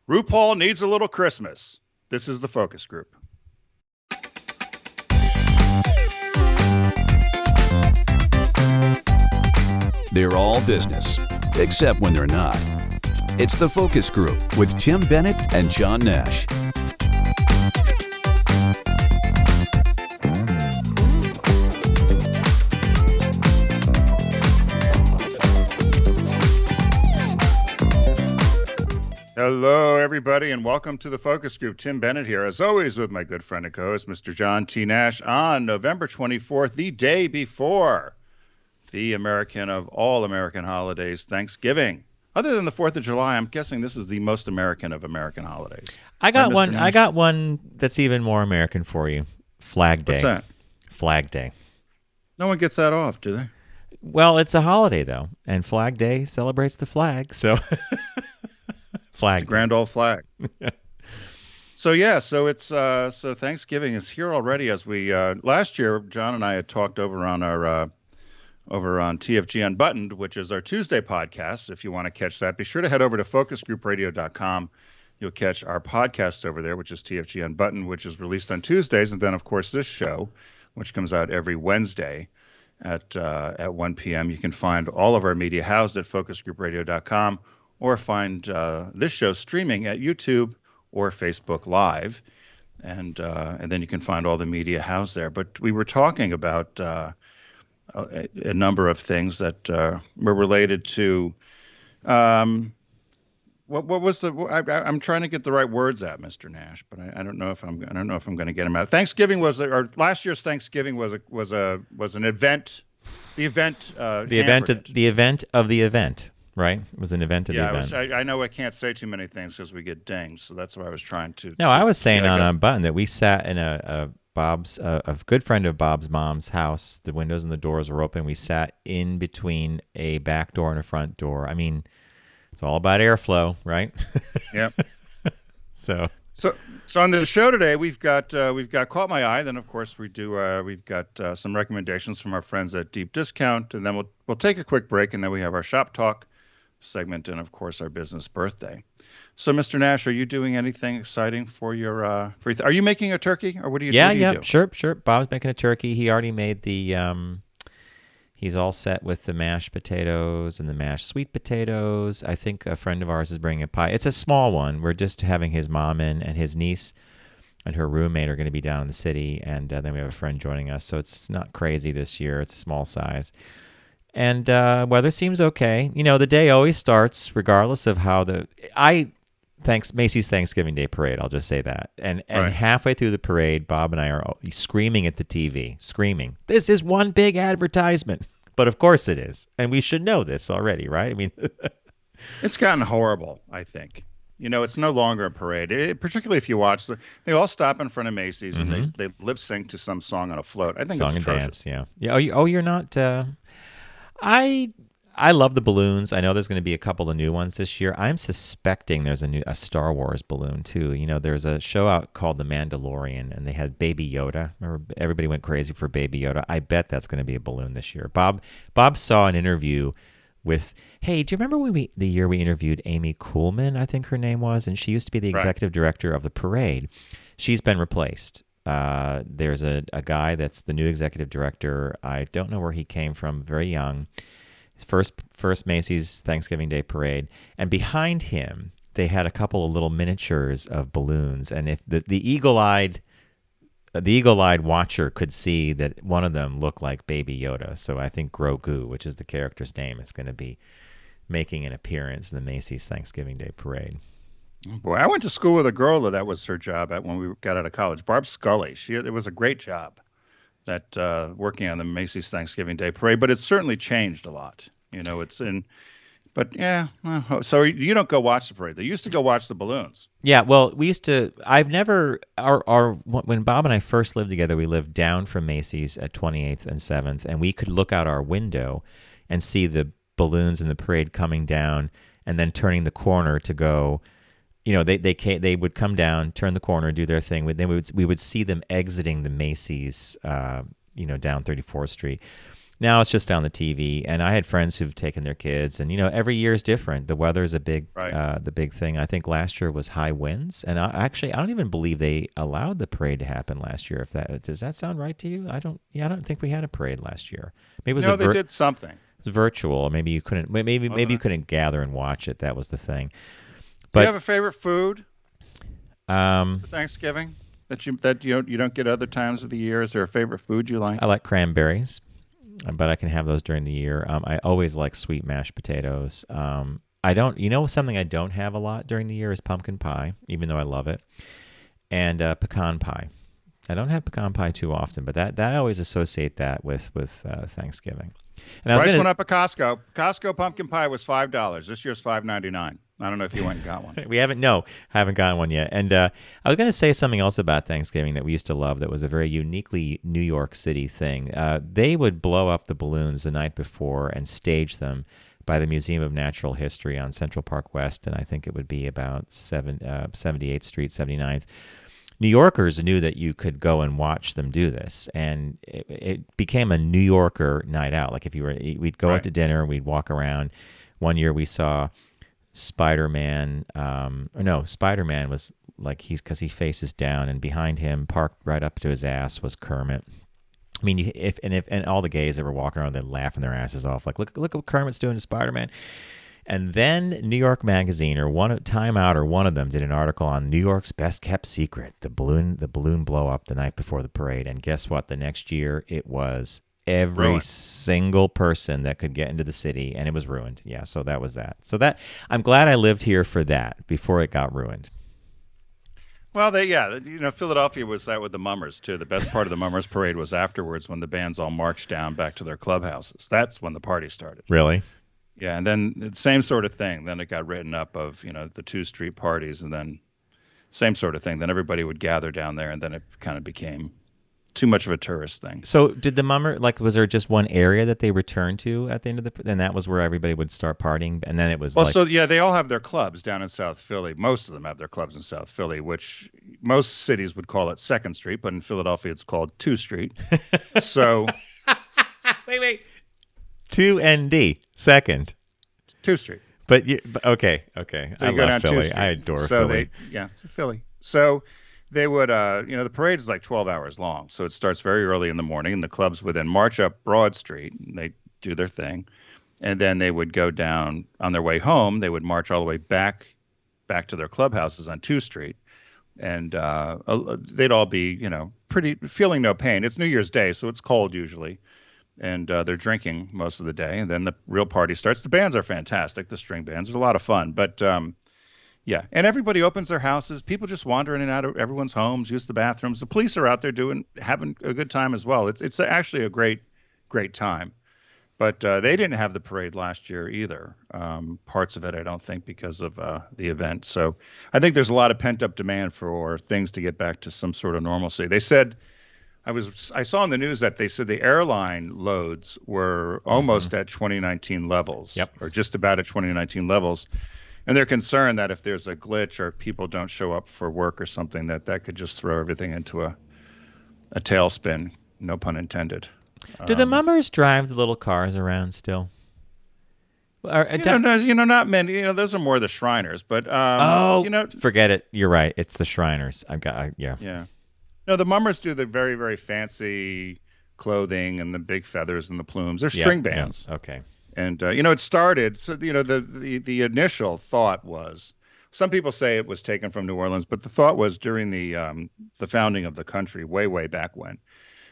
RuPaul needs a little Christmas. This is the focus group. They're all business, except when they're not. It's the Focus Group with Tim Bennett and John Nash. Hello, everybody, and welcome to the Focus Group. Tim Bennett here, as always, with my good friend and co-host, Mr. John T. Nash, on November 24th, the day before the American of all American holidays, Thanksgiving. Other than the 4th of July, I'm guessing this is the most American of American holidays. I got one. Nash? I got one that's even more American for you. Flag Day. What's that? Flag Day. No one gets that off, do they? Well, it's a holiday though, and Flag Day celebrates the flag. So, flag. It's a grand old flag. So it's Thanksgiving is here already. As we last year, John and I had talked over on TFG Unbuttoned, which is our Tuesday podcast. If you want to catch that, be sure to head over to focusgroupradio.com. You'll catch our podcast over there, which is TFG Unbuttoned, which is released on Tuesdays. And then, of course, this show, which comes out every Wednesday at 1 p.m. You can find all of our media housed at focusgroupradio.com, or find this show streaming at YouTube or Facebook Live. And then you can find all the media housed there. But we were talking about a number of things that were related to what was the I'm trying to get the right words out, Mr. Nash, but I don't know if I'm going to get them out. Thanksgiving or last year's Thanksgiving was an event. The event of the event, right? It was an event of the event. I know I can't say too many things because we get dinged, so that's why I was trying to. No, I was saying on Unbuttoned that we sat in a good friend of Bob's mom's house. The windows and the doors were open. We sat in between a back door and a front door. I mean, it's all about airflow, right? Yep. So on the show today, we've got Caught My Eye. Then of course we've got some recommendations from our friends at Deep Discount, and then we'll take a quick break, and then we have our Shop Talk segment, and of course our business birthday. So, Mr. Nash, are you doing anything exciting for your are you making a turkey, or what do you do? Yeah, sure. Bob's making a turkey. He already made the he's all set with the mashed potatoes and the mashed sweet potatoes. I think a friend of ours is bringing a pie. It's a small one. We're just having his mom in, and his niece and her roommate are going to be down in the city, and then we have a friend joining us. So it's not crazy this year. It's a small size. And weather seems okay. You know, the day always starts regardless of how Macy's Thanksgiving Day Parade, I'll just say that. And right. Halfway through the parade, Bob and I are screaming at the TV, screaming, "This is one big advertisement." But of course it is. And we should know this already, right? I mean, it's gotten horrible, I think. You know, it's no longer a parade, particularly if you watch. They all stop in front of Macy's, mm-hmm. and they lip sync to some song on a float. I think song it's and atrocious. Dance, yeah. You're not... I love the balloons. I know there's going to be a couple of new ones this year. I'm suspecting there's a Star Wars balloon too. You know, there's a show out called The Mandalorian, and they had Baby Yoda. Remember, everybody went crazy for Baby Yoda. I bet that's going to be a balloon this year. Bob saw an interview with, hey, do you remember the year we interviewed Amy Kuhlman, I think her name was, and she used to be the executive director of the parade. She's been replaced. There's a guy that's the new executive director. I don't know where he came from, very young. First Macy's Thanksgiving Day Parade, and behind him they had a couple of little miniatures of balloons, and if the eagle-eyed watcher could see that one of them looked like Baby Yoda, so I think Grogu, which is the character's name, is going to be making an appearance in the Macy's Thanksgiving Day Parade. Boy, I went to school with a girl that was her job when we got out of college, Barb Scully. It was a great job. That working on the Macy's Thanksgiving Day Parade, but it's certainly changed a lot. You know, but yeah. So you don't go watch the parade. They used to go watch the balloons. Yeah, well, we used to. I've never. When Bob and I first lived together, we lived down from Macy's at 28th and 7th, and we could look out our window and see the balloons in the parade coming down, and then turning the corner to go. You know, they would come down, turn the corner, do their thing. Then we would see them exiting the Macy's, down 34th Street. Now it's just on the TV, and I had friends who've taken their kids, and every year is different. The weather is the big thing. I think last year was high winds, and I don't even believe they allowed the parade to happen last year. Does that sound right to you? I don't think we had a parade last year. Maybe it was they did something. It was virtual. Maybe you couldn't. Maybe you couldn't gather and watch it. That was the thing. Do you have a favorite food for Thanksgiving that you don't get other times of the year? Is there a favorite food you like? I like cranberries, but I can have those during the year. I always like sweet mashed potatoes. I don't. Something I don't have a lot during the year is pumpkin pie, even though I love it, and pecan pie. I don't have pecan pie too often, but that I always associate that with Thanksgiving. And Price went up at Costco. Costco pumpkin pie was $5. This year's $5.99. I don't know if you went and got one. Haven't gotten one yet. And I was going to say something else about Thanksgiving that we used to love that was a very uniquely New York City thing. They would blow up the balloons the night before and stage them by the Museum of Natural History on Central Park West, and I think it would be about 78th Street, 79th. New Yorkers knew that you could go and watch them do this, and it became a New Yorker night out. Like we'd go out to dinner, we'd walk around. One year we saw Spider-Man. Spider-Man was because he faces down, and behind him, parked right up to his ass, was Kermit. I mean, if all the gays that were walking around, they'd laughing their asses off, like look what Kermit's doing to Spider-Man. And then New York Magazine or Time Out or one of them did an article on New York's best kept secret, the balloon blow up the night before the parade. And guess what? The next year it was every single person that could get into the city, and it was ruined. Yeah, so that was that. So I'm glad I lived here for that before it got ruined. Well, Philadelphia was that with the Mummers too. The best part of the Mummers parade was afterwards when the bands all marched down back to their clubhouses. That's when the party started. Really? Yeah, and then the same sort of thing. Then it got written up of, the 2 street parties, and then same sort of thing. Then everybody would gather down there, and then it kind of became too much of a tourist thing. So did the Mummer, was there just one area that they returned to at the end of and that was where everybody would start partying, and then it was they all have their clubs down in South Philly. Most of them have their clubs in South Philly, which most cities would call it 2nd Street, but in Philadelphia it's called 2 Street. So wait. 2ND, 2nd. 2 Street. But okay. So I love Philly. I adore Philly. Philly. So they would, the parade is like 12 hours long. So it starts very early in the morning, and the clubs would then march up Broad Street, and they do their thing. And then they would go down on their way home. They would march all the way back to their clubhouses on 2 Street. And they'd all be, feeling no pain. It's New Year's Day, so it's cold usually. And they're drinking most of the day, and then the real party starts. The bands are fantastic. The string bands are a lot of fun, but and everybody opens their houses. People just wander in and out of everyone's homes, use the bathrooms. The police are out there having a good time as well. It's actually a great time, but they didn't have the parade last year either. Parts of it, I don't think, because of the event. So I think there's a lot of pent up demand for things to get back to some sort of normalcy. They said. I saw in the news that they said the airline loads were almost at 2019 levels, or just about at 2019 levels, and they're concerned that if there's a glitch or people don't show up for work or something, that could just throw everything into a tailspin. No pun intended. Do the Mummers drive the little cars around still? Not many. Those are more the Shriners, but forget it. You're right. It's the Shriners. Yeah. No, the Mummers do the very, very fancy clothing and the big feathers and the plumes. They're string bands. Yeah. Okay. And, it started, so, the initial thought was, some people say it was taken from New Orleans, but the thought was during the founding of the country, way, way back when,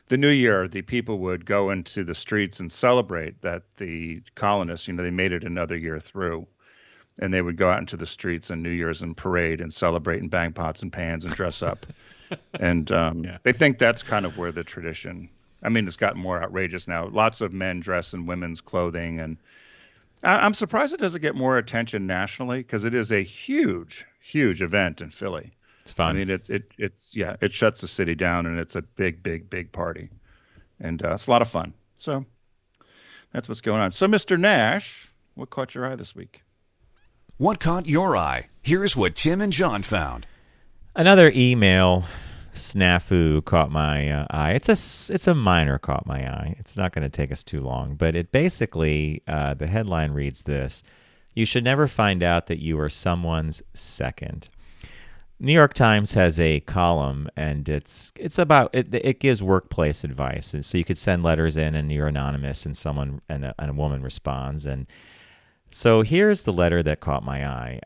the New Year, the people would go into the streets and celebrate that the colonists, they made it another year through. And they would go out into the streets on New Year's and parade and celebrate and bang pots and pans and dress up. And they think that's kind of where the tradition, it's gotten more outrageous now. Lots of men dress in women's clothing. And I'm surprised it doesn't get more attention nationally, because it is a huge, huge event in Philly. It's fun. It shuts the city down, and it's a big, big, big party. And it's a lot of fun. So that's what's going on. So, Mr. Nash, what caught your eye this week? What caught your eye? Here's what Tim and John found. Another email snafu caught my eye. It's a minor caught my eye. It's not going to take us too long, but it basically the headline reads this: "You should never find out that you are someone's second." New York Times has a column, and it's about it gives workplace advice, and so you could send letters in, and you're anonymous, and a woman responds, and so here's the letter that caught my eye.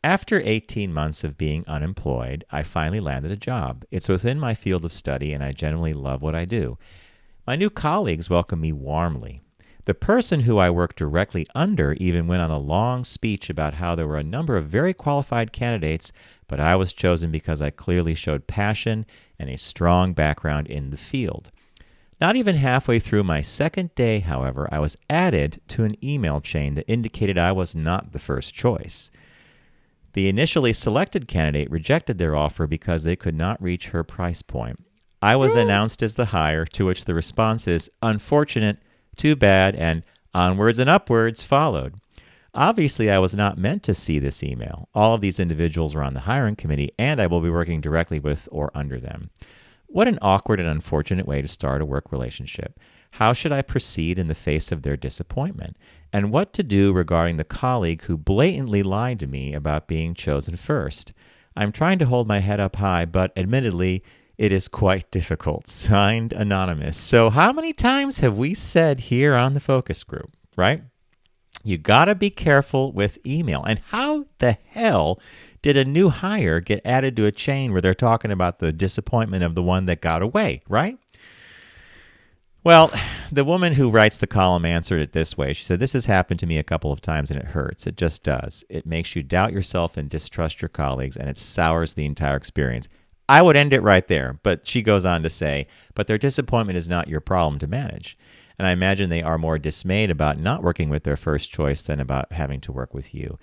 After 18 months of being unemployed, I finally landed a job. It's within my field of study, and I generally love what I do. My new colleagues welcome me warmly. The person who I work directly under even went on a long speech about how there were a number of very qualified candidates, but I was chosen because I clearly showed passion and a strong background in the field. Not even halfway through my second day, however, I was added to an email chain that indicated I was not the first choice. The initially selected candidate rejected their offer because they could not reach her price point. I was announced as the hire, to which the response is unfortunate, too bad, and onwards and upwards followed. Obviously, I was not meant to see this email. All of these individuals are on the hiring committee, and I will be working directly with or under them. What an awkward and unfortunate way to start a work relationship. How should I proceed in the face of their disappointment? And what to do regarding the colleague who blatantly lied to me about being chosen first? I'm trying to hold my head up high, but admittedly, it is quite difficult. Signed, Anonymous. So how many times have we said here on the focus group, right? You got to be careful with email. And how the hell did a new hire get added to a chain where they're talking about the disappointment of the one that got away, right? Well, the woman who writes the column answered it this way. She said, "This has happened to me a couple of times and it hurts. It just does. It makes you doubt yourself and distrust your colleagues, and it sours the entire experience." I would end it right there, but she goes on to say, "But their disappointment is not your problem to manage. And I imagine they are more dismayed about not working with their first choice than about having to work with you.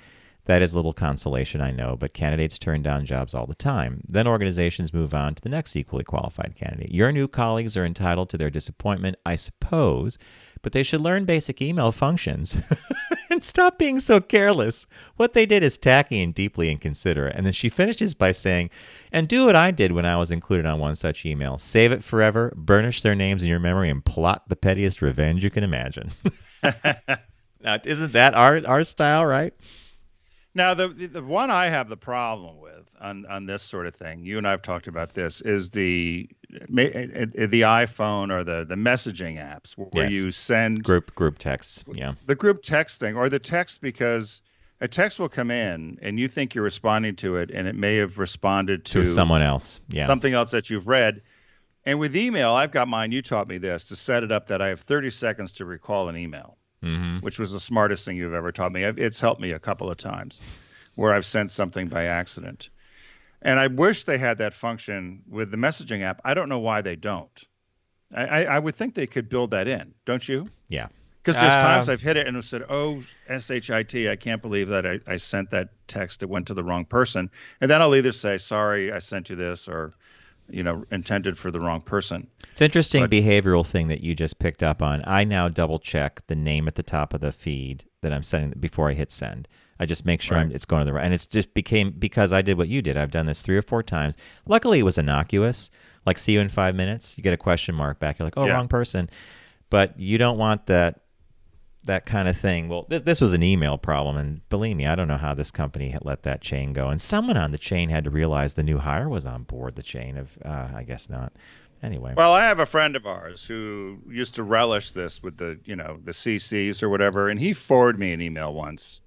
That is little consolation, I know, but candidates turn down jobs all the time. Then organizations move on to the next equally qualified candidate. Your new colleagues are entitled to their disappointment, I suppose, but they should learn basic email functions and stop being so careless. What they did is tacky and deeply inconsiderate." And then she finishes by saying, "And do what I did when I was included on one such email. Save it forever, burnish their names in your memory, and plot the pettiest revenge you can imagine." Now, isn't that our style, right? Now, the one I have the problem with on this sort of thing, you and I have talked about this, is the iPhone or the messaging apps where Yes. you send Group texts, yeah. the group text thing, or the text, because a text will come in and you think you're responding to it, and it may have responded To someone else, yeah. something else that you've read. And with email, I've got mine, you taught me this, to set it up that I have 30 seconds to recall an email. Mm-hmm. Which was the smartest thing you've ever taught me. It's helped me a couple of times where I've sent something by accident. And I wish they had that function with the messaging app. I don't know why they don't. I would think they could build that in, don't you? Yeah. Because there's times I've hit it and it said, "Oh, SHIT, I can't believe that I sent that text. It went to the wrong person." And then I'll either say, "Sorry, I sent you this," or, intended for the wrong person. It's interesting behavioral thing that you just picked up on. I now double check the name at the top of the feed that I'm sending before I hit send. I just make sure it's going to the right. And it's just became, because I did what you did. I've done this 3 or 4 times. Luckily, it was innocuous. Like, see you in 5 minutes. You get a question mark back. You're like, oh, wrong person. But you don't want that kind of thing. Well, this was an email problem, and believe me, I don't know how this company had let that chain go. And someone on the chain had to realize the new hire was on board the chain of, I guess not. Anyway. Well, I have a friend of ours who used to relish this with the CCs or whatever, and he forwarded me an email once,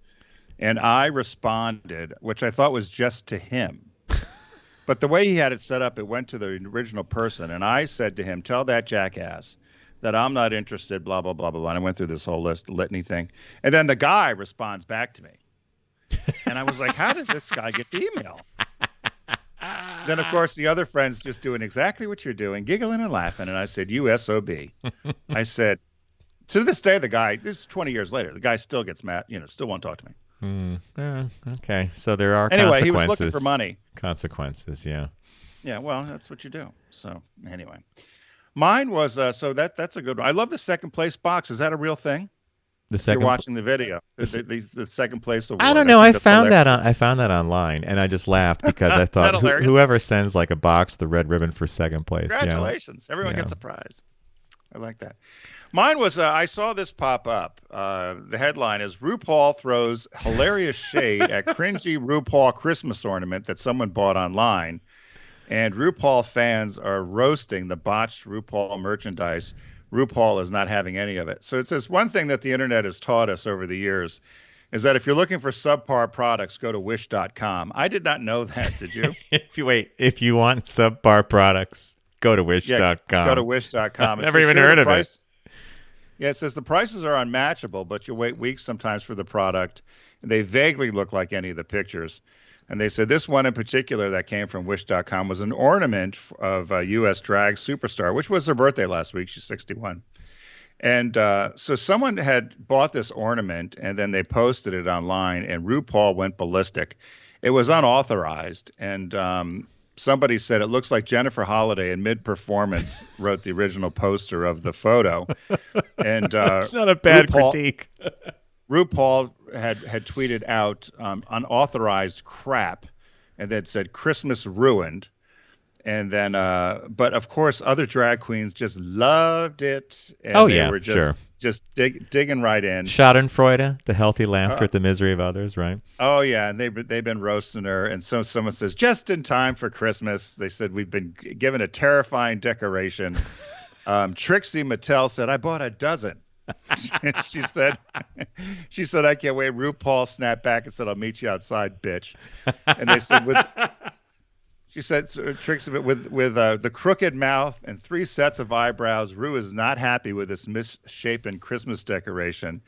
and I responded, which I thought was just to him. But the way he had it set up, it went to the original person, and I said to him, "Tell that jackass that I'm not interested, blah, blah, blah, blah, blah." And I went through this whole litany thing. And then the guy responds back to me. And I was like, how did this guy get the email? Then, of course, the other friend's just doing exactly what you're doing, giggling and laughing. And I said, "You SOB." I said, to this day, the guy, this is 20 years later, the guy still gets mad, still won't talk to me. Okay. So there are anyway, consequences. He was looking for money. Consequences, yeah. Yeah, well, that's what you do. So anyway. Mine was, so that's a good one. I love the second place box. Is that a real thing? The If you're second. watching the video, the second place award. I don't know. I think that's found that on hilarious. I found that online, and I just laughed because I Isn't that thought hilarious? whoever sends like a box, the red ribbon for second place. Yeah. Congratulations. Everyone Yeah. gets a prize. I like that. Mine was, I saw this pop up. The headline is RuPaul throws hilarious shade at cringy RuPaul Christmas ornament that someone bought online. And RuPaul fans are roasting the botched RuPaul merchandise. RuPaul is not having any of it. So it says one thing that the internet has taught us over the years is that if you're looking for subpar products, go to wish.com. I did not know that. Did you? If you want subpar products, go to Yeah, wish.com. go to wish.com. Never even heard of it. Yeah, it says the prices are unmatchable, but you wait weeks sometimes for the product. And they vaguely look like any of the pictures. And they said this one in particular that came from Wish.com was an ornament of a U.S. drag superstar, which was her birthday last week. She's 61. And so someone had bought this ornament and then they posted it online, and RuPaul went ballistic. It was unauthorized. And somebody said it looks like Jennifer Holliday in mid-performance wrote the original poster of the photo. And It's not a bad critique. RuPaul had tweeted out unauthorized crap, and then said Christmas ruined. And then, but of course, other drag queens just loved it. And they were just digging right in. Schadenfreude, the healthy laughter at the misery of others, right? Oh yeah, and they've been roasting her. And so someone says, just in time for Christmas. They said we've been given a terrifying decoration. Trixie Mattel said, I bought a dozen. she said, I can't wait. RuPaul snapped back and said, I'll meet you outside, bitch. And they said, she said, Trixie, with the crooked mouth and 3 sets of eyebrows, Ru is not happy with this misshapen Christmas decoration.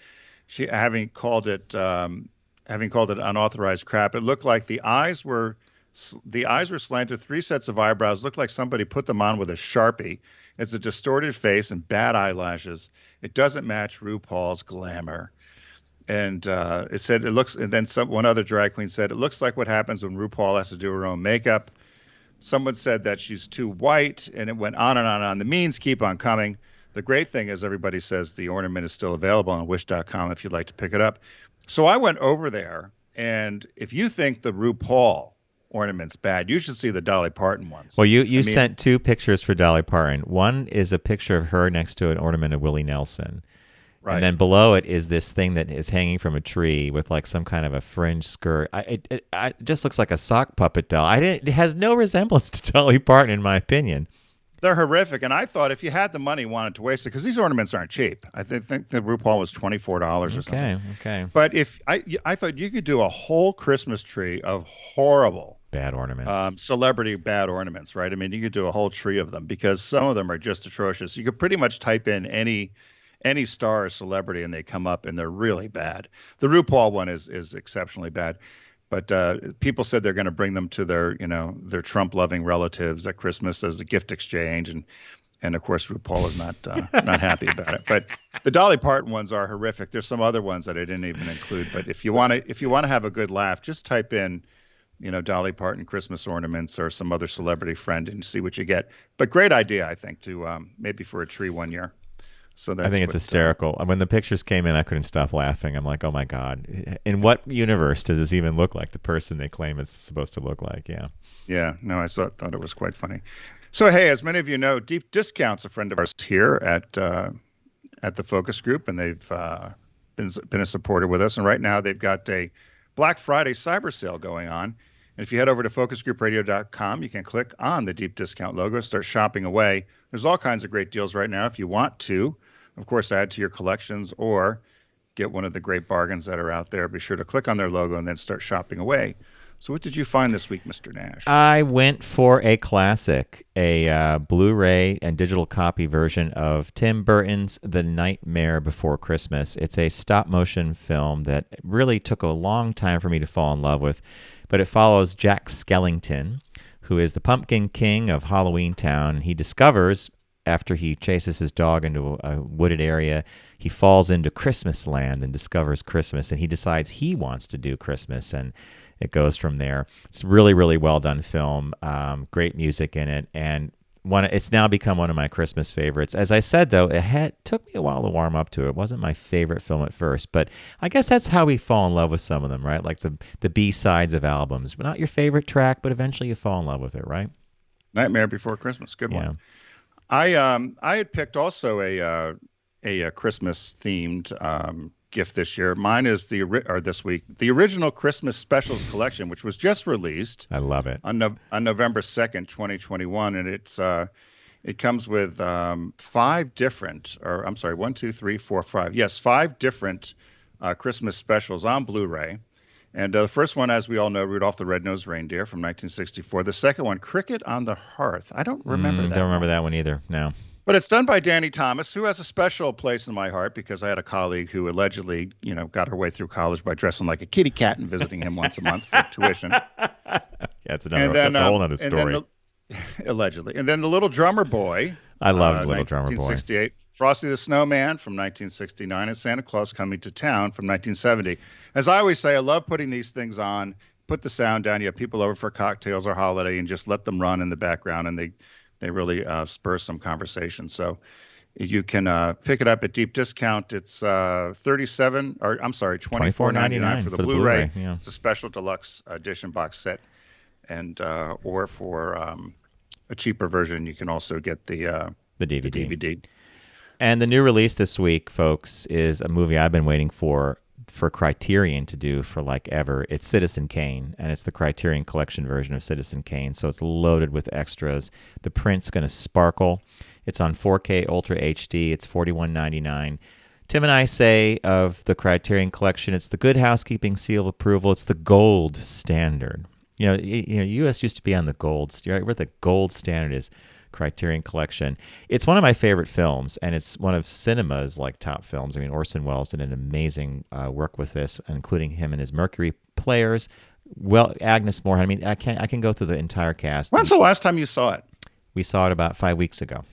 She having called it unauthorized crap. It looked like the eyes were slanted. 3 sets of eyebrows looked like somebody put them on with a Sharpie. It's a distorted face and bad eyelashes. It doesn't match RuPaul's glamour. And it said it looks. And then one other drag queen said it looks like what happens when RuPaul has to do her own makeup. Someone said that she's too white, and it went on and on and on. The memes keep on coming. The great thing is everybody says the ornament is still available on wish.com if you'd like to pick it up. So I went over there, and if you think the RuPaul ornament's bad, you should see the Dolly Parton ones. Well, you sent 2 pictures for Dolly Parton. One is a picture of her next to an ornament of Willie Nelson. Right. And then below it is this thing that is hanging from a tree with like some kind of a fringe skirt. It just looks like a sock puppet doll. It has no resemblance to Dolly Parton, in my opinion. They're horrific. And I thought if you had the money, wanted to waste it, because these ornaments aren't cheap. I think that RuPaul was $24 or something. Okay. But if I thought you could do a whole Christmas tree of horrible bad ornaments, celebrity bad ornaments, right? I mean, you could do a whole tree of them because some of them are just atrocious. You could pretty much type in any star or celebrity and they come up and they're really bad. The RuPaul one is exceptionally bad, but people said they're going to bring them to their Trump-loving relatives at Christmas as a gift exchange, and of course RuPaul is not happy about it. But the Dolly Parton ones are horrific. There's some other ones that I didn't even include, but if you want to have a good laugh, just type in Dolly Parton Christmas ornaments or some other celebrity friend and see what you get. But great idea, I think, to maybe for a tree one year. So I think it's hysterical. When the pictures came in, I couldn't stop laughing. I'm like, oh my God. In what universe does this even look like the person they claim it's supposed to look like? Yeah. Yeah. No, I thought it was quite funny. So, hey, as many of you know, Deep Discount's a friend of ours here at the Focus Group, and they've been a supporter with us. And right now they've got a Black Friday cyber sale going on. And if you head over to focusgroupradio.com, you can click on the Deep Discount logo, start shopping away. There's all kinds of great deals right now if you want to, of course, add to your collections or get one of the great bargains that are out there. Be sure to click on their logo and then start shopping away. So what did you find this week, Mr. Nash? I went for a classic, a Blu-ray and digital copy version of Tim Burton's The Nightmare Before Christmas. It's a stop-motion film that really took a long time for me to fall in love with, but it follows Jack Skellington, who is the Pumpkin King of Halloween Town. He discovers, after he chases his dog into a wooded area, he falls into Christmas land and discovers Christmas, and he decides he wants to do Christmas, and it goes from there. It's a really, really well done film, great music in it, and It's now become one of my Christmas favorites. As I said, though, took me a while to warm up to it. It wasn't my favorite film at first, but I guess that's how we fall in love with some of them, right? Like the B-sides of albums. Not your favorite track, but eventually you fall in love with it, right? Nightmare Before Christmas, good one. I had picked also a Christmas themed gift this year. Mine is this week the original Christmas Specials collection, which was just released. I love it on November 2nd, 2021, and it comes with five different Christmas specials on Blu-ray. And the first one, as we all know, Rudolph the Red-Nosed Reindeer from 1964. The second one, Cricket on the Hearth. I don't remember that. Don't remember that one either. No. But it's done by Danny Thomas, who has a special place in my heart because I had a colleague who allegedly, got her way through college by dressing like a kitty cat and visiting him once a month for tuition. That's a whole other story. Allegedly. And then The Little Drummer Boy. I love Little Drummer Boy. 1968. Frosty the Snowman from 1969 and Santa Claus Coming to Town from 1970. As I always say, I love putting these things on, put the sound down, you have people over for cocktails or holiday, and just let them run in the background, and they really spur some conversation. So you can pick it up at deep discount. It's $24.99 for the Blu-ray. Yeah. It's a special deluxe edition box set, and or for a cheaper version, you can also get the DVD. And the new release this week, folks, is a movie I've been waiting for Criterion to do for like ever. It's Citizen Kane, and it's the Criterion Collection version of Citizen Kane. So it's loaded with extras. The print's going to sparkle. It's on 4K Ultra HD. It's $41.99. Tim and I say of the Criterion Collection, it's the Good Housekeeping seal of approval. It's the gold standard. U.S. used to be on the gold. Right? Where the gold standard is. Criterion Collection. It's one of my favorite films, and it's one of cinema's like top films. I mean, Orson Welles did an amazing work with this, including him and his Mercury players. Well, Agnes Moorehead. I mean, I can go through the entire cast. When's the last time you saw it? We saw it about 5 weeks ago.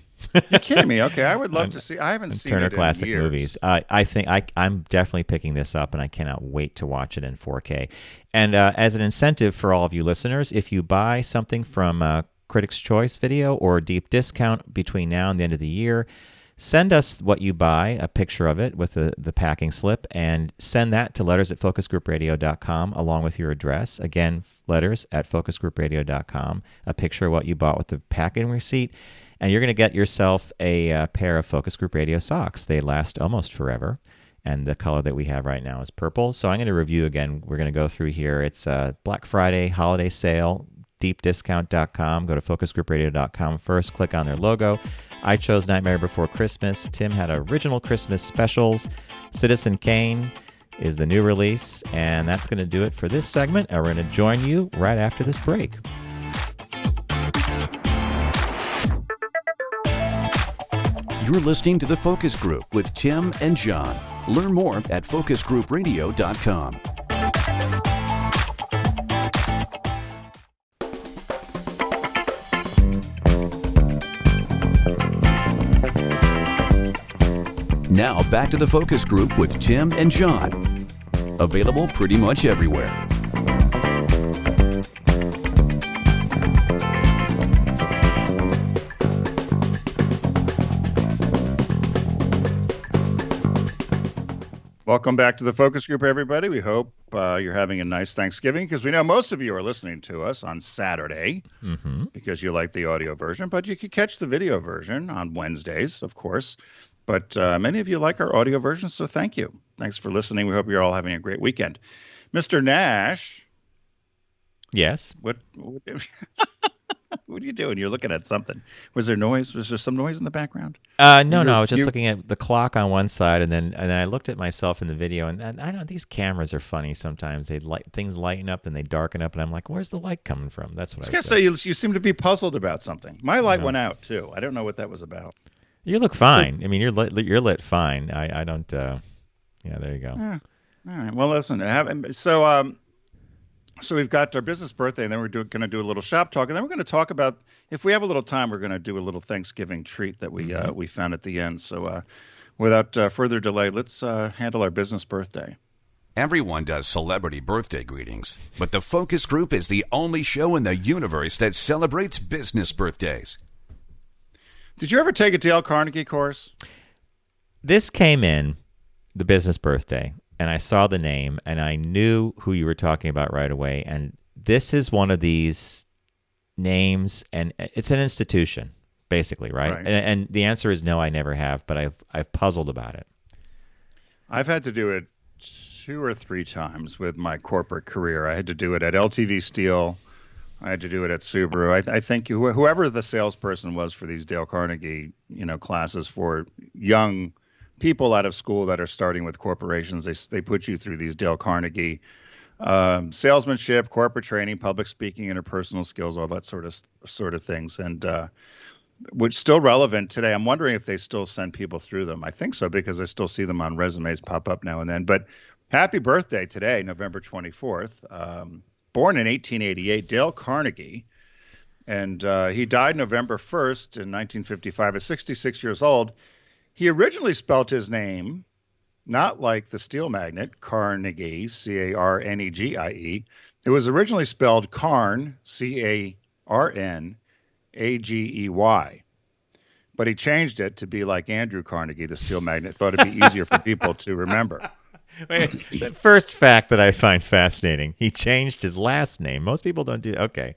You're kidding me? Okay, I would love to see. I haven't seen Turner it in Classic years. Movies. I think I'm definitely picking this up, and I cannot wait to watch it in 4K. And as an incentive for all of you listeners, if you buy something from Critics' Choice Video or Deep Discount between now and the end of the year, send us what you buy, a picture of it with the packing slip, and send that to letters@focusgroupradio.com along with your address. Again, letters@focusgroupradio.com, a picture of what you bought with the packing receipt, and you're going to get yourself a pair of Focus Group Radio socks. They last almost forever, and the color that we have right now is purple. So I'm going to review again. We're going to go through here. It's a Black Friday holiday sale. deepdiscount.com. Go to focusgroupradio.com first. Click on their logo. I chose Nightmare Before Christmas. Tim had original Christmas specials. Citizen Kane is the new release. And that's going to do it for this segment. And we're going to join you right after this break. You're listening to The Focus Group with Tim and John. Learn more at focusgroupradio.com. Now back to the Focus Group with Tim and John. Available pretty much everywhere. Welcome back to the Focus Group, everybody. We hope you're having a nice Thanksgiving, because we know most of you are listening to us on Saturday because you like the audio version, but you can catch the video version on Wednesdays, of course. But many of you like our audio version, so thank you. Thanks for listening. We hope you're all having a great weekend. Mr. Nash. Yes? What are you doing? You're looking at something. Was there noise? Was there some noise in the background? No. I was just looking at the clock on one side, and then I looked at myself in the video, and I don't know, these cameras are funny sometimes. Things lighten up, and they darken up, and I'm like, where's the light coming from? That's what I was going to say. You seem to be puzzled about something. My light went out, too. I don't know what that was about. You look fine. I mean, you're lit fine. I don't. There you go. All right. Well, listen. So we've got our business birthday, and then we're going to do a little shop talk, and then we're going to talk about, if we have a little time, we're going to do a little Thanksgiving treat that we found at the end. So without further delay, let's handle our business birthday. Everyone does celebrity birthday greetings, but the Focus Group is the only show in the universe that celebrates business birthdays. Did you ever take a Dale Carnegie course? This came in the business birthday, and I saw the name, and I knew who you were talking about right away. And this is one of these names, and it's an institution, basically, right? Right. And the answer is no, I never have, but I've puzzled about it. I've had to do it 2 or 3 times with my corporate career. I had to do it at LTV Steel. I had to do it at Subaru. I think whoever the salesperson was for these Dale Carnegie, classes for young people out of school that are starting with corporations, they put you through these Dale Carnegie salesmanship, corporate training, public speaking, interpersonal skills, all that sort of things, and which still relevant today. I'm wondering if they still send people through them. I think so because I still see them on resumes pop up now and then. But happy birthday today, November 24th. Born in 1888, Dale Carnegie, and he died November 1st in 1955 at 66 years old. He originally spelt his name not like the steel magnate, Carnegie, Carnegie. It was originally spelled Carn, Carnagey, but he changed it to be like Andrew Carnegie, the steel magnate. Thought it'd be easier for people to remember. Wait, the first fact that I find fascinating, he changed his last name. Most people don't do. Okay.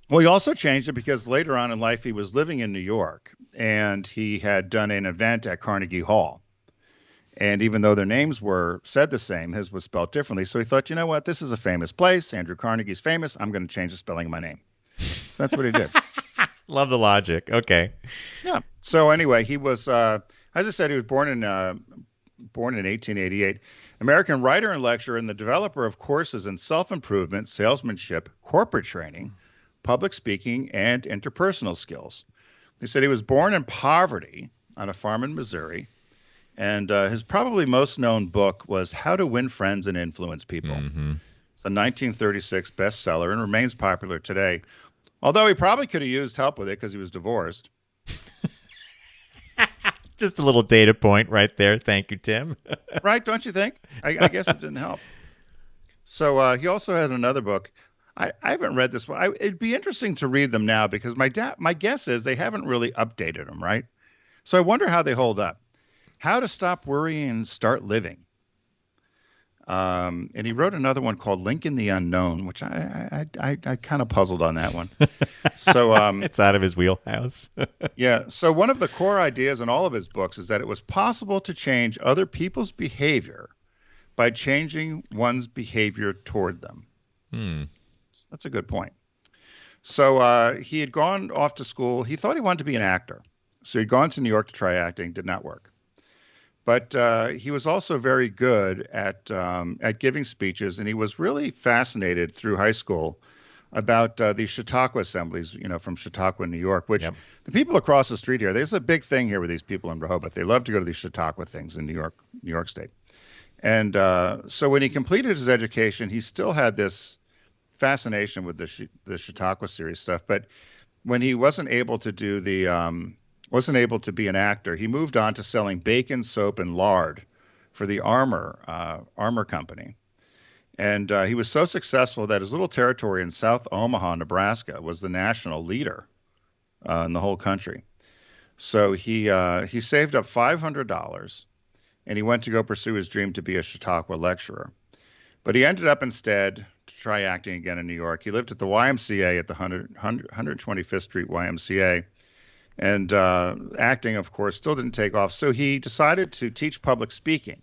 Well, he also changed it because later on in life he was living in New York and he had done an event at Carnegie Hall. And even though their names were said the same, his was spelled differently. So he thought, you know what, this is a famous place. Andrew Carnegie's famous. I'm going to change the spelling of my name. So that's what he did. Love the logic. Okay. Yeah. So anyway, he was, as I said, he was born in 1888. American writer and lecturer and the developer of courses in self-improvement, salesmanship, corporate training, public speaking, and interpersonal skills. They said he was born in poverty on a farm in Missouri. And his probably most known book was How to Win Friends and Influence People. Mm-hmm. It's a 1936 bestseller and remains popular today. Although he probably could have used help with it because he was divorced. Just a little data point right there. Thank you, Tim. Right, don't you think? I guess it didn't help. So he also had another book. I haven't read this one. It'd be interesting to read them now because my guess is they haven't really updated them, right? So I wonder how they hold up. How to Stop Worrying and Start Living. And he wrote another one called Link in the Unknown, which I kind of puzzled on that one. So it's out of his wheelhouse. yeah. So one of the core ideas in all of his books is that it was possible to change other people's behavior by changing one's behavior toward them. That's a good point. So he had gone off to school. He thought he wanted to be an actor. So he'd gone to New York to try acting. Did not work. But he was also very good at giving speeches, and he was really fascinated through high school about the Chautauqua assemblies, from Chautauqua, New York, which the people across the street here, there's a big thing here with these people in Rehoboth. They love to go to these Chautauqua things in New York State. And so when he completed his education, he still had this fascination with the Chautauqua series stuff. But when he wasn't able to do wasn't able to be an actor, he moved on to selling bacon, soap, and lard for the armor company. And he was so successful that his little territory in South Omaha, Nebraska, was the national leader in the whole country. So he saved up $500, and he went to go pursue his dream to be a Chautauqua lecturer. But he ended up instead to try acting again in New York. He lived at the YMCA at the 125th Street YMCA. And acting, of course, still didn't take off. So he decided to teach public speaking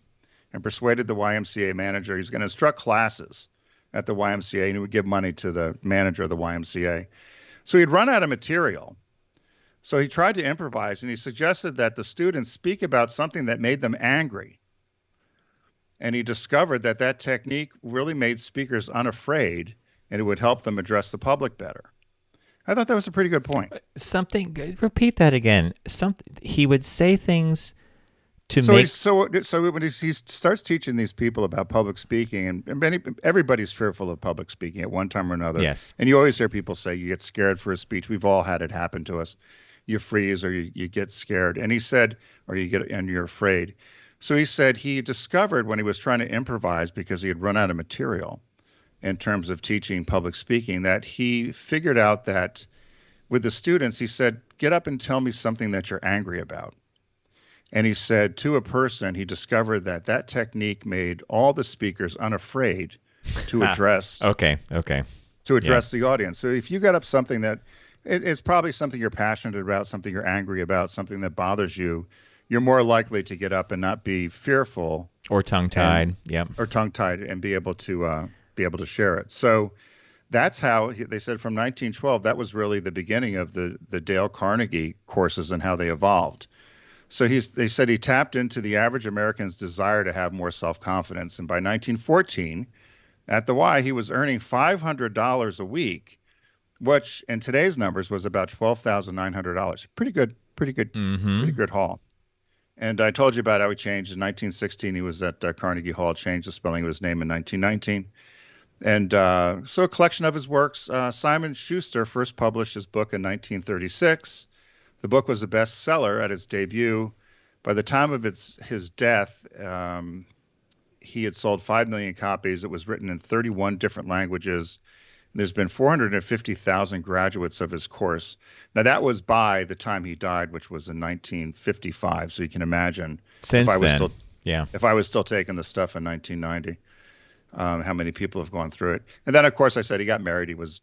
and persuaded the YMCA manager he was going to instruct classes at the YMCA and he would give money to the manager of the YMCA. So he'd run out of material. So he tried to improvise and he suggested that the students speak about something that made them angry. And he discovered that technique really made speakers unafraid and it would help them address the public better. I thought that was a pretty good point. Repeat that again. He would say things to so make. So when he starts teaching these people about public speaking, and everybody's fearful of public speaking at one time or another. Yes. And you always hear people say you get scared for a speech. We've all had it happen to us. You freeze or you get scared. And he said, and you're afraid. So he said he discovered when he was trying to improvise because he had run out of material in terms of teaching public speaking, that he figured out that with the students, he said, get up and tell me something that you're angry about. And he said to a person, he discovered that that technique made all the speakers unafraid to address Okay. Yeah. the audience. So if you got up something that it's probably something you're passionate about, something you're angry about, something that bothers you, you're more likely to get up and not be fearful Or tongue-tied. Yep. or tongue-tied and be able to share it. So that's how they said from 1912 that was really the beginning of the Dale Carnegie courses and how they evolved. So they said he tapped into the average American's desire to have more self-confidence. And by 1914, at the Y, he was earning $500 a week, which in today's numbers was about $12,900. Pretty good, pretty good haul. And I told you about how he changed. In 1916, he was at Carnegie Hall, changed the spelling of his name in 1919. And so a collection of his works. Simon Schuster first published his book in 1936. The book was a bestseller at his debut. By the time of his death, he had sold 5 million copies. It was written in 31 different languages. There's been 450,000 graduates of his course. Now, that was by the time he died, which was in 1955. So you can imagine Since if I was then, yeah. if I was still taking the stuff in 1990, how many people have gone through it. And then, of course, I said he got married. He was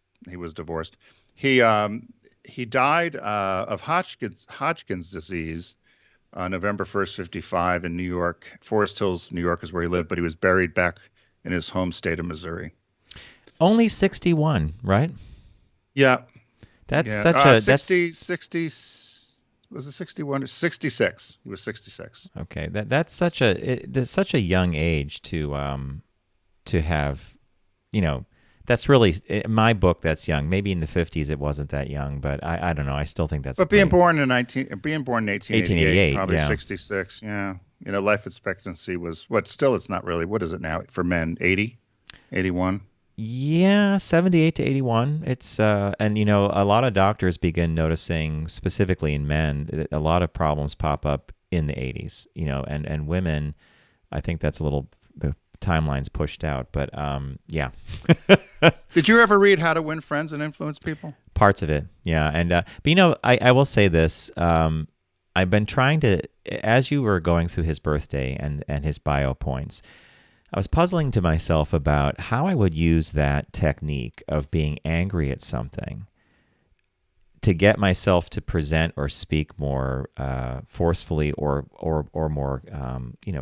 divorced. He died of Hodgkin's disease on November 1st, 55 in New York. Forest Hills, New York is where he lived, but he was buried back in his home state of Missouri. Only 61, right? Yeah. That's yeah. such a... 60, was it 61? 66. He was 66. Okay, that's such a young age to have, that's really, in my book, that's young. Maybe in the 50s it wasn't that young, but I don't know. I still think that's... But being born in 1888, probably yeah. 66, yeah. Life expectancy was, it's not really, what is it now for men, 80, 81? Yeah, 78 to 81. It's and a lot of doctors begin noticing, specifically in men, that a lot of problems pop up in the 80s, and women, I think that's a little, the timeline's pushed out, but yeah. Did you ever read How to Win Friends and Influence People? Parts of it, yeah. And but I will say this, I've been trying to, as you were going through his birthday and his bio points, I was puzzling to myself about how I would use that technique of being angry at something to get myself to present or speak more forcefully or more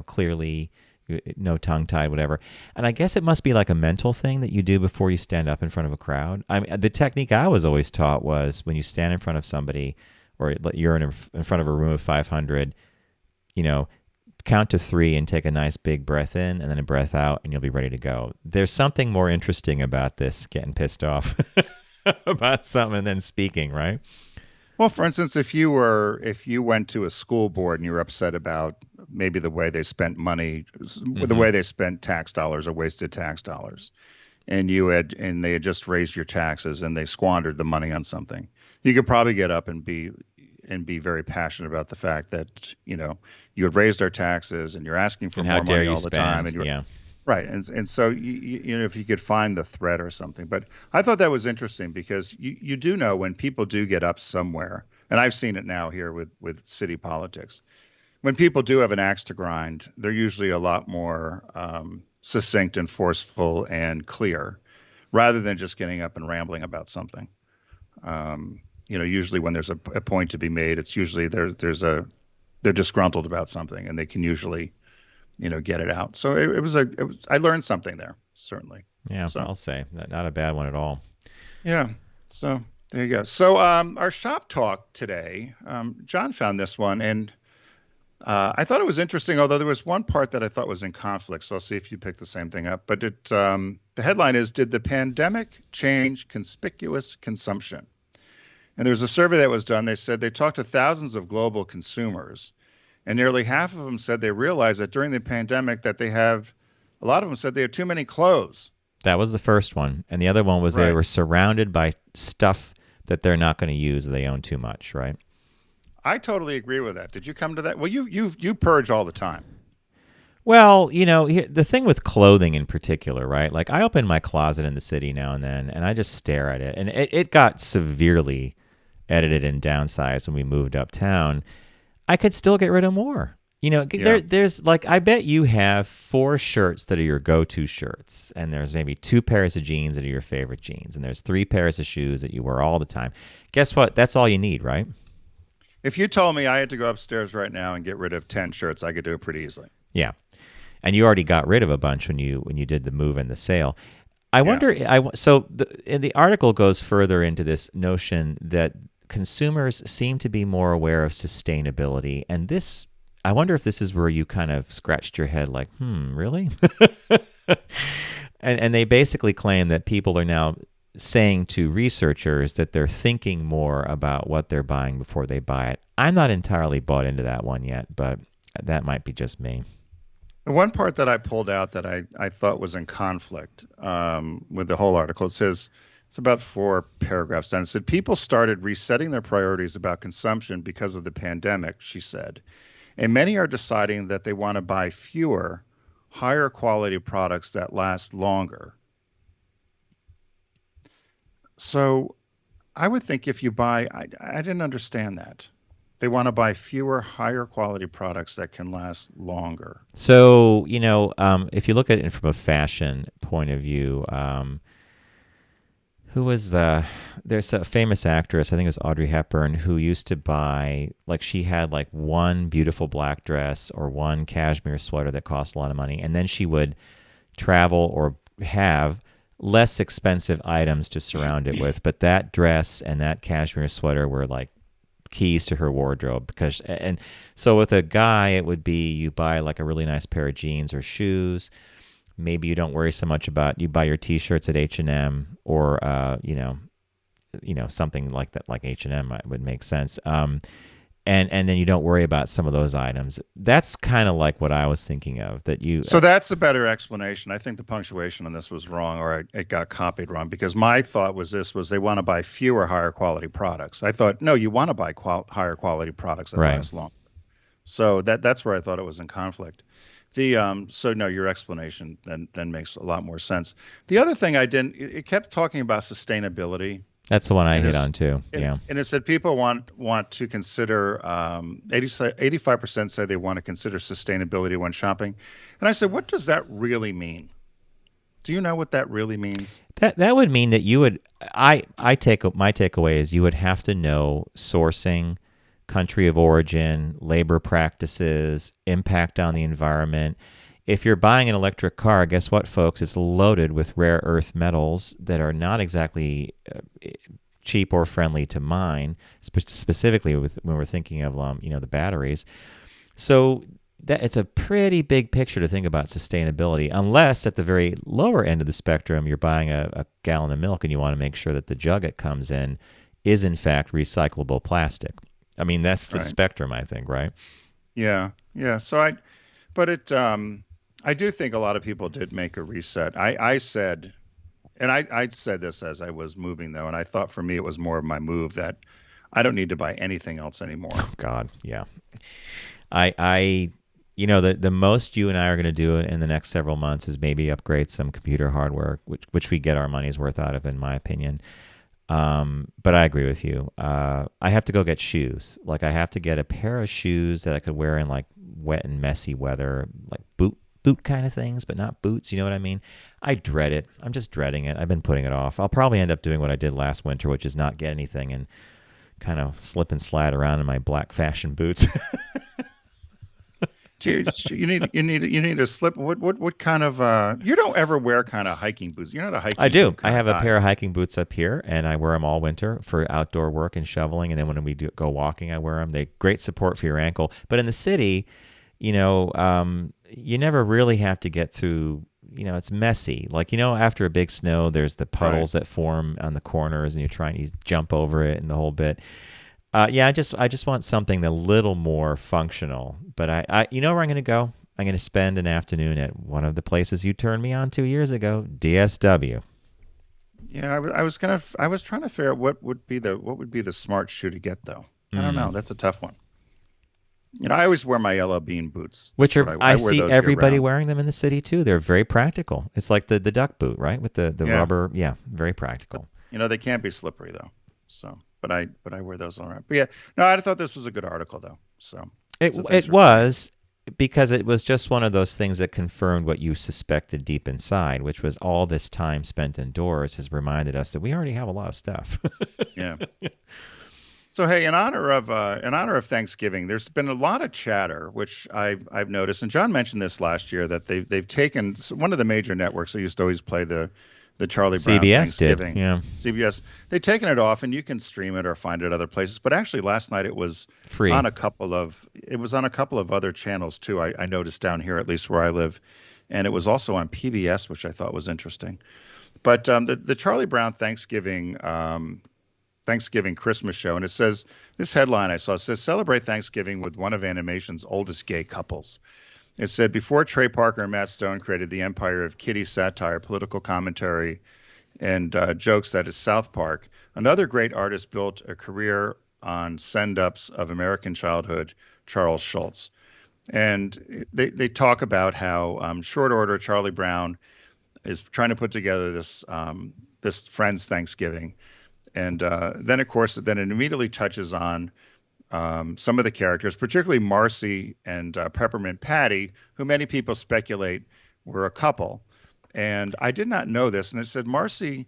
clearly, no tongue-tied, whatever. And I guess it must be like a mental thing that you do before you stand up in front of a crowd. I mean, the technique I was always taught was when you stand in front of somebody or you're in front of a room of 500, count to 3 and take a nice big breath in and then a breath out and you'll be ready to go. There's something more interesting about this, getting pissed off about something and then speaking, right? Well, for instance, if you went to a school board and you were upset about maybe the way they spent money, the way they spent tax dollars or wasted tax dollars, and they had just raised your taxes and they squandered the money on something, you could probably get up and be very passionate about the fact that you had raised our taxes and you're asking for more money all the time, and yeah. Right, and so if you could find the thread or something. But I thought that was interesting because you do know when people do get up somewhere, and I've seen it now here with city politics. When people do have an axe to grind, they're usually a lot more succinct and forceful and clear, rather than just getting up and rambling about something. Usually when there's a point to be made, it's usually they're disgruntled about something, and they can usually get it out. So I learned something there, certainly. Yeah, so, I'll say not a bad one at all. Yeah. So there you go. So our shop talk today, John found this one, and I thought it was interesting, although there was one part that I thought was in conflict. So I'll see if you pick the same thing up. But the headline is, "Did the pandemic change conspicuous consumption?" And there was a survey that was done. They said they talked to thousands of global consumers, and nearly half of them said they realized that during the pandemic that a lot of them said they had too many clothes. That was the first one. And the other one was They were surrounded by stuff that they're not going to use. They own too much, right? I totally agree with that. Did you come to that? Well, you purge all the time. Well, the thing with clothing in particular, right? Like I open my closet in the city now and then, and I just stare at it. And it got severely edited and downsized when we moved uptown, I could still get rid of more. Yeah. There's like, I bet you have 4 shirts that are your go-to shirts, and there's maybe 2 pairs of jeans that are your favorite jeans, and there's 3 pairs of shoes that you wear all the time. Guess what? That's all you need, right? If you told me I had to go upstairs right now and get rid of 10 shirts, I could do it pretty easily. Yeah. And you already got rid of a bunch when you did the move and the sale. I wonder. The article goes further into this notion that consumers seem to be more aware of sustainability, and this. I wonder if this is where you kind of scratched your head, like, really? and they basically claim that people are now saying to researchers that they're thinking more about what they're buying before they buy it. I'm not entirely bought into that one yet, but that might be just me. The one part that I pulled out that I thought was in conflict with the whole article, it says, it's about 4 paragraphs down. It said, people started resetting their priorities about consumption because of the pandemic, she said. And many are deciding that they want to buy fewer, higher quality products that last longer. So I would think if you buy, I didn't understand that. They want to buy fewer, higher quality products that can last longer. So, if you look at it from a fashion point of view, there's a famous actress, I think it was Audrey Hepburn, who used to buy, like, she had like one beautiful black dress or one cashmere sweater that cost a lot of money, and then she would travel or have less expensive items to surround it with, but that dress and that cashmere sweater were like keys to her wardrobe. And so with a guy, it would be you buy like a really nice pair of jeans or shoes. Maybe you don't worry so much about, you buy your T-shirts at H&M or something like that, like H&M would make sense. And then you don't worry about some of those items. That's kind of like what I was thinking of. So that's a better explanation. I think the punctuation on this was wrong, or it got copied wrong, because my thought was they want to buy fewer higher quality products. I thought, no, you want to buy higher quality products that last long. So that's where I thought it was in conflict. So no, your explanation then makes a lot more sense. The other thing it kept talking about sustainability. That's the one I hit on too. Yeah. And it said people want to consider, 85% say they want to consider sustainability when shopping. And I said, what does that really mean? Do you know what that really means? That would mean that you would, my takeaway is you would have to know sourcing, country of origin, labor practices, impact on the environment. If you're buying an electric car, guess what, folks? It's loaded with rare earth metals that are not exactly cheap or friendly to mine, specifically when we're thinking of the batteries. So it's a pretty big picture to think about sustainability, unless at the very lower end of the spectrum, you're buying a gallon of milk and you want to make sure that the jug it comes in is in fact recyclable plastic. I mean, that's the spectrum, I think, right? Yeah. So I do think a lot of people did make a reset. I said this as I was moving, though, and I thought for me it was more of my move that I don't need to buy anything else anymore. Oh, God, yeah. The most you and I are going to do in the next several months is maybe upgrade some computer hardware, which we get our money's worth out of, in my opinion. But I agree with you. I have to go get shoes. Like, I have to get a pair of shoes that I could wear in like wet and messy weather, like boot kind of things, but not boots. You know what I mean? I dread it. I'm just dreading it. I've been putting it off. I'll probably end up doing what I did last winter, which is not get anything and kind of slip and slide around in my black fashion boots. You need a slip. What kind of you don't ever wear kind of hiking boots? You're not a hiking. I do. I have a pair of hiking boots up here, and I wear them all winter for outdoor work and shoveling. And then when we go walking, I wear them. They great support for your ankle. But in the city, you never really have to get through. It's messy. Like, after a big snow, there's the puddles that form on the corners, and you jump over it and the whole bit. I just want something a little more functional. But I where I'm going to go? I'm going to spend an afternoon at one of the places you turned me on 2 years ago, DSW. Yeah, I was trying to figure out what would be the smart shoe to get, though. I don't know. That's a tough one. I always wear my yellow bean boots. Which I see everybody wearing them in the city too. They're very practical. It's like the duck boot, right? With the rubber. Yeah, very practical. They can't be slippery though. So. but I wear those all around. But yeah, no, I thought this was a good article though. So thanks It for playing. was because it was just one of those things that confirmed what you suspected deep inside, which was all this time spent indoors has reminded us that we already have a lot of stuff. Yeah. So hey, in honor of Thanksgiving, there's been a lot of chatter, which I've noticed, and John mentioned this last year that they've taken one of the major networks that used to always play the Charlie Brown CBS did, Thanksgiving, yeah, CBS. They've taken it off, and you can stream it or find it other places. But actually, last night free. it was on a couple of other channels too. I noticed down here, at least where I live, and it was also on PBS, which I thought was interesting. But the Charlie Brown Thanksgiving Christmas show, and it says this headline I saw says celebrate Thanksgiving with one of animation's oldest gay couples. It said before Trey Parker and Matt Stone created the empire of kitty satire, political commentary, and jokes that is South Park, another great artist built a career on send-ups of American childhood, Charles Schultz. And they talk about how short order Charlie Brown is trying to put together this Friends Thanksgiving. And then, of course, then it immediately touches on some of the characters, particularly Marcy and Peppermint Patty, who many people speculate were a couple. And I did not know this. And it said Marcy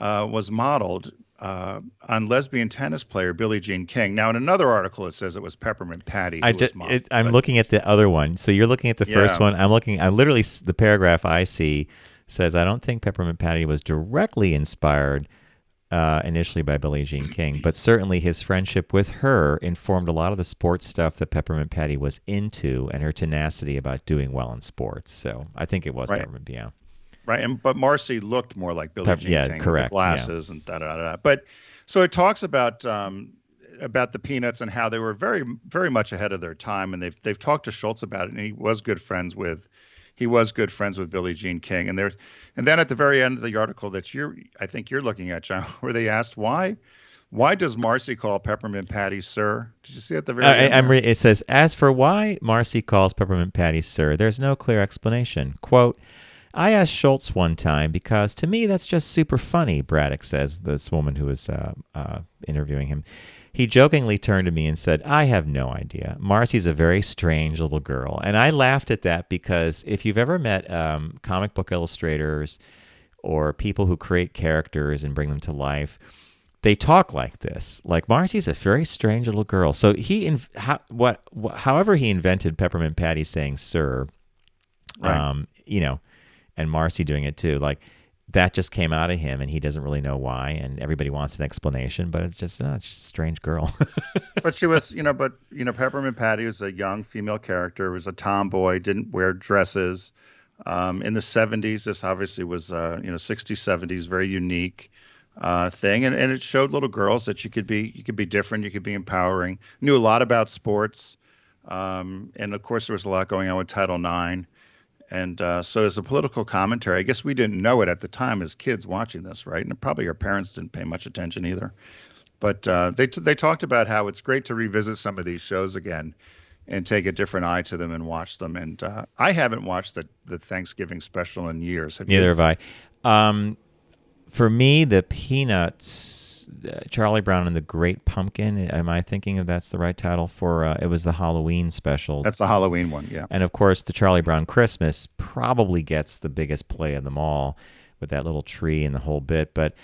was modeled on lesbian tennis player Billie Jean King. Now, in another article, it says it was Peppermint Patty who was modeled. I'm looking at the other one. So you're looking at the first Yeah, one. I'm literally, the paragraph I see says, I don't think Peppermint Patty was directly inspired initially by Billie Jean King, but certainly his friendship with her informed a lot of the sports stuff that Peppermint Patty was into and her tenacity about doing well in sports. So I think it was right, Peppermint, yeah. right. But Marcy looked more like Billie Jean Yeah, King with the correct, yeah. glasses and da da da. Da. But so it talks about the Peanuts and how they were very, very much ahead of their time, and they've talked to Schultz about it, and he was good friends with Billie Jean King. And then at the very end of the article that I think you're looking at, John, where they asked why does Marcy call Peppermint Patty sir? Did you see at the very end there? It says, as for why Marcy calls Peppermint Patty sir, there's no clear explanation. Quote, I asked Schultz one time because to me that's just super funny, Braddock says, this woman who was interviewing him. He jokingly turned to me and said, I have no idea. Marcy's a very strange little girl. And I laughed at that because if you've ever met comic book illustrators or people who create characters and bring them to life, they talk like this. Like, Marcy's a very strange little girl. So however he invented Peppermint Patty saying sir, Right. And Marcy doing it too, like, that just came out of him, and he doesn't really know why, and everybody wants an explanation, but it's just a strange girl. But she was, Peppermint Patty was a young female character, was a tomboy, didn't wear dresses. In the 70s, this obviously was, 60s, 70s, very unique thing, and it showed little girls that you could be different, you could be empowering. Knew a lot about sports, and of course there was a lot going on with Title IX. And so as a political commentary, I guess we didn't know it at the time as kids watching this, right? And probably our parents didn't pay much attention either. But they talked about how it's great to revisit some of these shows again and take a different eye to them and watch them. And I haven't watched the Thanksgiving special in years. Have Neither you? have I. For me, the Peanuts, Charlie Brown and the Great Pumpkin, am I thinking if that's the right title for, it was the Halloween special. That's the Halloween one, yeah. And of course, the Charlie Brown Christmas probably gets the biggest play of them all with that little tree and the whole bit. But,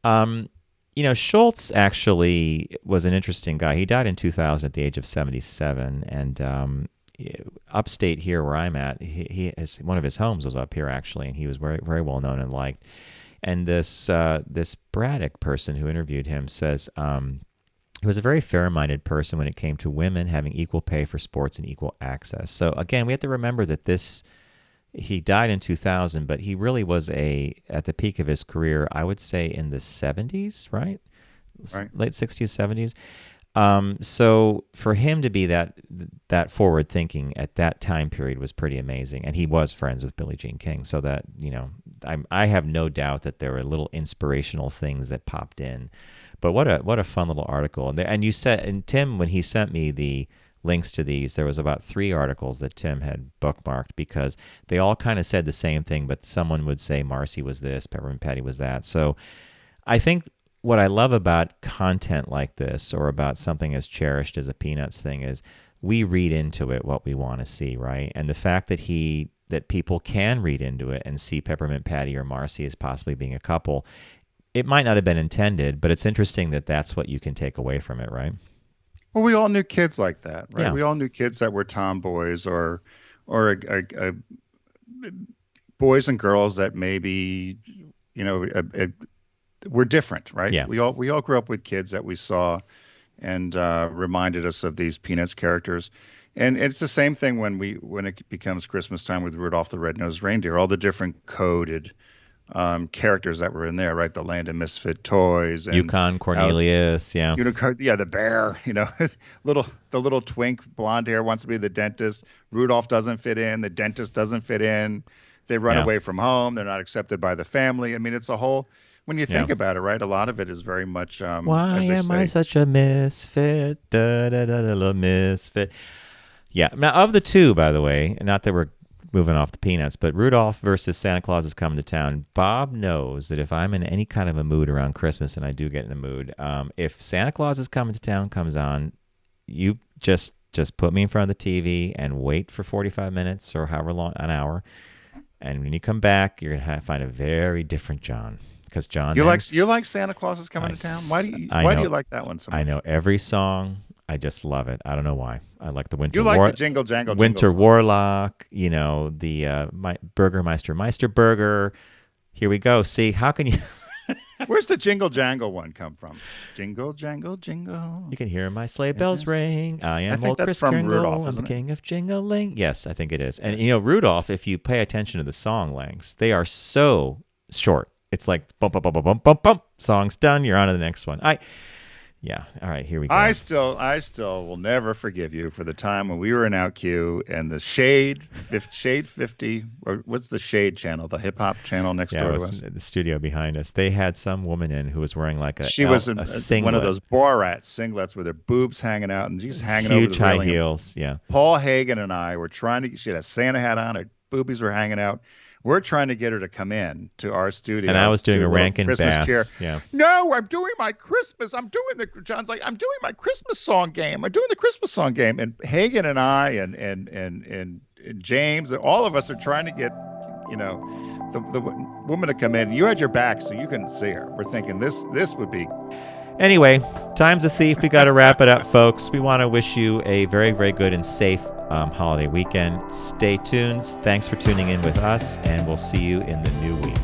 Schultz actually was an interesting guy. He died in 2000 at the age of 77. And upstate here where I'm at, one of his homes was up here actually, and he was very, very well known and liked. And this Braddock person who interviewed him says he was a very fair-minded person when it came to women having equal pay for sports and equal access. So again, we have to remember that he died in 2000, but he really was at the peak of his career, I would say in the 70s, right? Right. Late 60s, 70s. So for him to be that forward thinking at that time period was pretty amazing. And he was friends with Billie Jean King. So that, I have no doubt that there were little inspirational things that popped in. But what a fun little article. And Tim, when he sent me the links to these, there was about 3 articles that Tim had bookmarked because they all kind of said the same thing, but someone would say Marcy was this, Peppermint Patty was that. So I think what I love about content like this, or about something as cherished as a Peanuts thing, is we read into it what we want to see, right? And the fact that people can read into it and see Peppermint Patty or Marcy as possibly being a couple, it might not have been intended, but it's interesting that that's what you can take away from it, right? Well, we all knew kids like that, right? Yeah. We all knew kids that were tomboys or boys and girls that maybe, were different, right? Yeah. We all grew up with kids that we saw and reminded us of these Peanuts characters. And it's the same thing when it becomes Christmas time with Rudolph the Red-Nosed Reindeer, all the different coded characters that were in there, right? The Land of Misfit Toys and Yukon Cornelius, yeah. the bear, the little twink blonde hair wants to be the dentist. Rudolph doesn't fit in. The dentist doesn't fit in. They run away from home. They're not accepted by the family. I mean, it's a whole. When you think about it, right, a lot of it is very much. Why am I such a misfit? Misfit. Yeah. Now, of the two, by the way, and not that we're moving off the Peanuts, but Rudolph versus Santa Claus is Coming to Town. Bob knows that if I'm in any kind of a mood around Christmas, and I do get in a mood, if Santa Claus is Coming to Town comes on, you just put me in front of the TV and wait for 45 minutes or however long, an hour. And when you come back, you're going to find a very different John. Because John, you like Santa Claus is Coming to Town. Why do you like that one so much? I know every song. I just love it. I don't know why. I like the Winter. You like the Jingle Jangle Winter Jingle Warlock. the Burgermeister Burger. Here we go. See, how can you? Where's the Jingle Jangle one come from? Jingle Jangle Jingle. You can hear my sleigh bells ring. I am old Kris from Kringle. Rudolph, I'm isn't the it? king of jingling. Yes, I think it is. And Rudolph, if you pay attention to the song lengths, they are so short. It's like bump, bump, bump, bump, bump, bump. Song's done. You're on to the next one. Yeah. All right. Here we go. I still will never forgive you for the time when we were in OutQ and the Shade 50, or what's the Shade channel, the hip hop channel next door to us? The studio behind us. They had some woman in who was wearing like a singlet. One of those Borat singlets with her boobs hanging out and she's hanging huge over the high railing. heels. Yeah. Paul Hagen and I were she had a Santa hat on, her boobies were hanging out. We're trying to get her to come in to our studio. And I was doing a Rankin Christmas Bass. Chair. Yeah. No, I'm doing my Christmas. John's like, I'm doing my Christmas song game. I'm doing the Christmas song game. And Hagen and I and James and all of us are trying to get, the woman to come in. You had your back, so you couldn't see her. We're thinking this would be. Anyway, time's a thief. We got to wrap it up, folks. We want to wish you a very, very good and safe holiday weekend. Stay tuned. Thanks for tuning in with us, and we'll see you in the new week.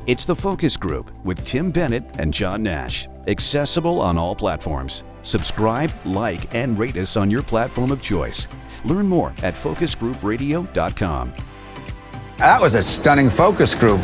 It's The Focus Group with Tim Bennett and John Nash. Accessible on all platforms. Subscribe, like, and rate us on your platform of choice. Learn more at focusgroupradio.com. That was a stunning focus group.